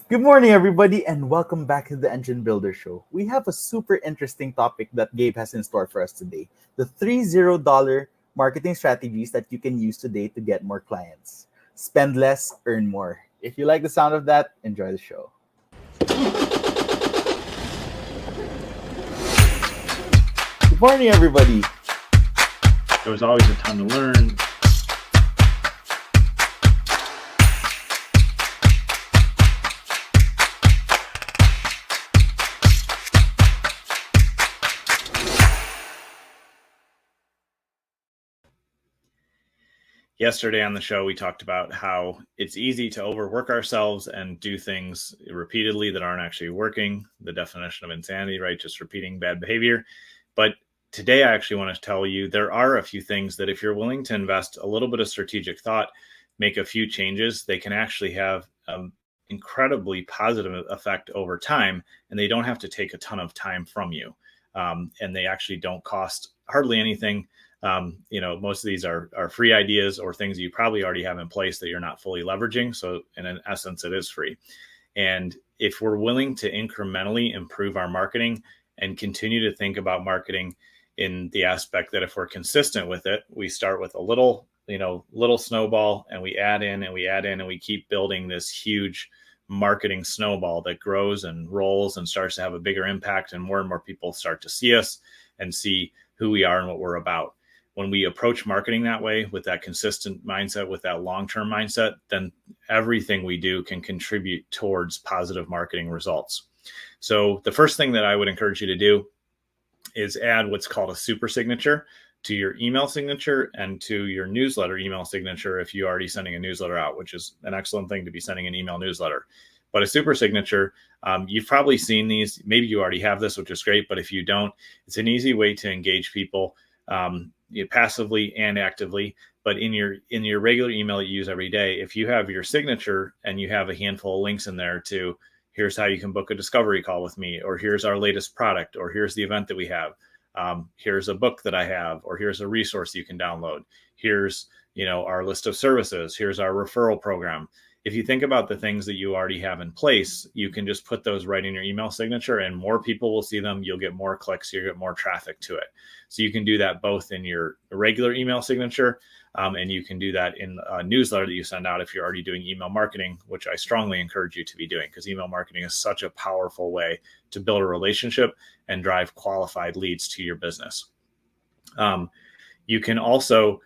Good morning, everybody, and welcome back to the Engine Builder Show. We have a super interesting topic that Gabe has in store for us today, the $30 marketing strategies that you can use today to get more clients. Spend less, earn more. If you like the sound of that, enjoy the show. Good morning, everybody. There was always a ton to learn. Yesterday on the show, we talked about how it's easy to overwork ourselves and do things repeatedly that aren't actually working. The definition of insanity, right? Just repeating bad behavior. But today, I actually want to tell you there are a few things that if you're willing to invest a little bit of strategic thought, make a few changes, they can actually have incredibly positive effect over time, and they don't have to take a ton of time from you. And they actually don't cost hardly anything. Most of these are free ideas or things you probably already have in place that you're not fully leveraging. So in essence, it is free. And if we're willing to incrementally improve our marketing and continue to think about marketing in the aspect that if we're consistent with it, we start with a little snowball and we add in and we add in and we keep building this huge marketing snowball that grows and rolls and starts to have a bigger impact, and more people start to see us and see who we are and what we're about. When we approach marketing that way, with that consistent mindset, with that long-term mindset, then everything we do can contribute towards positive marketing results. So the first thing that I would encourage you to do is add what's called a super signature to your email signature and to your newsletter email signature if you're already sending a newsletter out, which is an excellent thing to be sending an email newsletter. But a super signature, you've probably seen these. Maybe you already have this, which is great. But if you don't, it's an easy way to engage people passively and actively. But in your regular email you use every day, if you have your signature and you have a handful of links in there to here's how you can book a discovery call with me, or here's our latest product, or here's the event that we have, here's a book that I have, or here's a resource you can download, here's our list of services, here's our referral program. If you think about the things that you already have in place, you can just put those right in your email signature and more people will see them. You'll get more clicks, you'll get more traffic to it. So you can do that both in your regular email signature and you can do that in a newsletter that you send out if you're already doing email marketing, which I strongly encourage you to be doing, because email marketing is such a powerful way to build a relationship and drive qualified leads to your business. You can also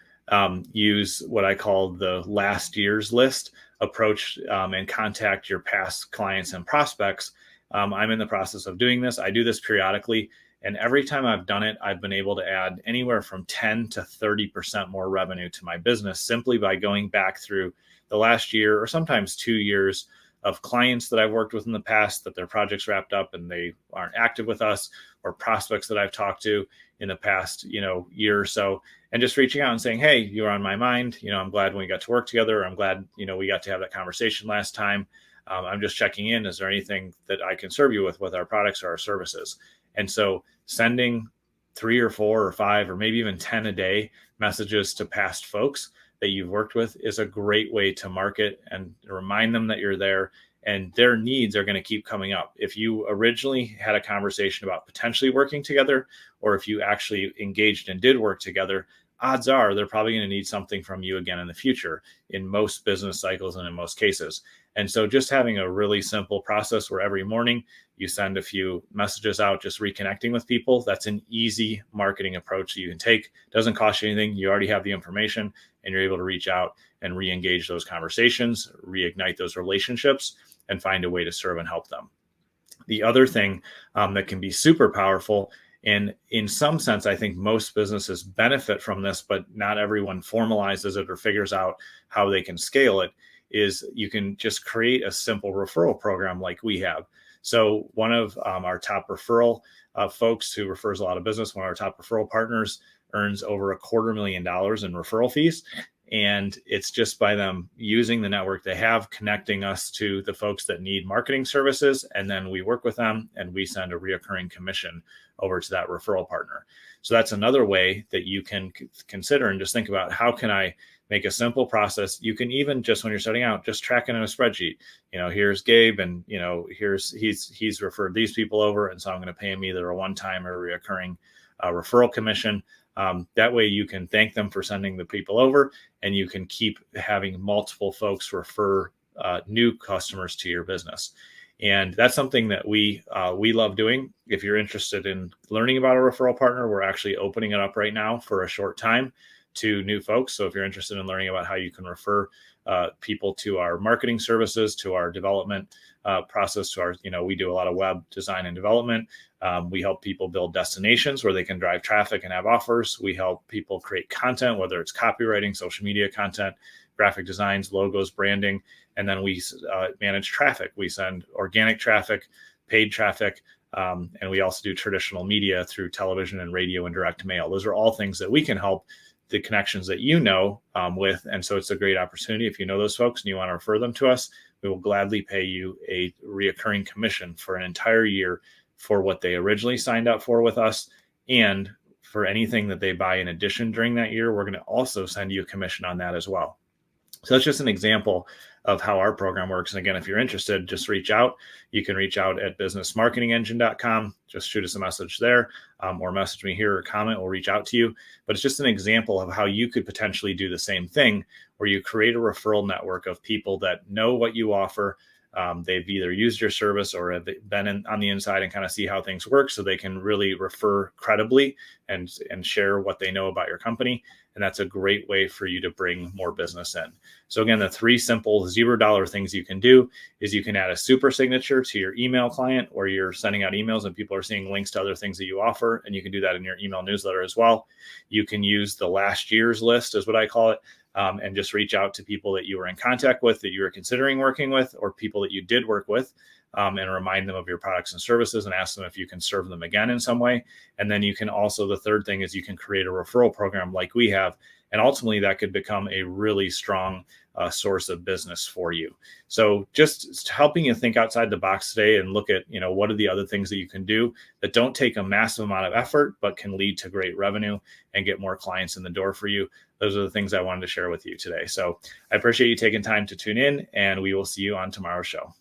use what I call the last year's list approach and contact your past clients and prospects. I'm in the process of doing this. I do this periodically. And every time I've done it, I've been able to add anywhere from 10 to 30% more revenue to my business simply by going back through the last year or sometimes 2 years of clients that I've worked with in the past that their projects wrapped up and they aren't active with us, or prospects that I've talked to in the past, year or so, and just reaching out and saying, hey, you're on my mind. I'm glad when we got to work together. I'm glad, we got to have that conversation last time. I'm just checking in. Is there anything that I can serve you with our products or our services? And so sending 3 or 4 or 5 or maybe even 10 a day messages to past folks that you've worked with is a great way to market and remind them that you're there, and their needs are going to keep coming up. If you originally had a conversation about potentially working together, or if you actually engaged and did work together, odds are they're probably going to need something from you again in the future in most business cycles and in most cases. And so just having a really simple process where every morning you send a few messages out, just reconnecting with people, that's an easy marketing approach that you can take. It doesn't cost you anything. You already have the information and you're able to reach out and re-engage those conversations, reignite those relationships, and find a way to serve and help them. The other thing that can be super powerful, and in some sense, I think most businesses benefit from this, but not everyone formalizes it or figures out how they can scale it, is you can just create a simple referral program like we have. So one of our top referral folks who refers a lot of business, one of our top referral partners, earns over $250,000 in referral fees. And it's just by them using the network they have, connecting us to the folks that need marketing services. And then we work with them and we send a reoccurring commission over to that referral partner. So that's another way that you can consider and just think about, how can I make a simple process? You can even, just when you're starting out, just track it in a spreadsheet. Here's Gabe, and he's referred these people over, and so I'm going to pay him either a one-time or a reoccurring referral commission. That way you can thank them for sending the people over, and you can keep having multiple folks refer new customers to your business. And that's something that we love doing. If you're interested in learning about a referral partner, we're actually opening it up right now for a short time to new folks. So if you're interested in learning about how you can refer people to our marketing services, to our development process, to our, we do a lot of web design and development. We help people build destinations where they can drive traffic and have offers. We help people create content, whether it's copywriting, social media content, graphic designs, logos, branding. And then we manage traffic. We send organic traffic, paid traffic, and we also do traditional media through television and radio and direct mail. Those are all things that we can help the connections that with. And so it's a great opportunity. If you know those folks and you want to refer them to us, we will gladly pay you a reoccurring commission for an entire year for what they originally signed up for with us. And for anything that they buy in addition during that year, we're going to also send you a commission on that as well. So that's just an example of how our program works. And again, if you're interested, just reach out. You can reach out at businessmarketingengine.com. Just shoot us a message there, or message me here or comment. We'll reach out to you. But it's just an example of how you could potentially do the same thing, where you create a referral network of people that know what you offer. They've either used your service or have been on the inside and kind of see how things work, so they can really refer credibly and share what they know about your company. And that's a great way for you to bring more business in. So again, the 3 simple $0 things you can do is you can add a super signature to your email client, or you're sending out emails and people are seeing links to other things that you offer. And you can do that in your email newsletter as well. You can use the last year's list, is what I call it. And just reach out to people that you were in contact with, that you were considering working with, or people that you did work with, and remind them of your products and services and ask them if you can serve them again in some way. And then you can also, the third thing is you can create a referral program like we have. And ultimately that could become a really strong source of business for you. So just helping you think outside the box today and look at, what are the other things that you can do that don't take a massive amount of effort, but can lead to great revenue and get more clients in the door for you. Those are the things I wanted to share with you today. So I appreciate you taking time to tune in, and we will see you on tomorrow's show.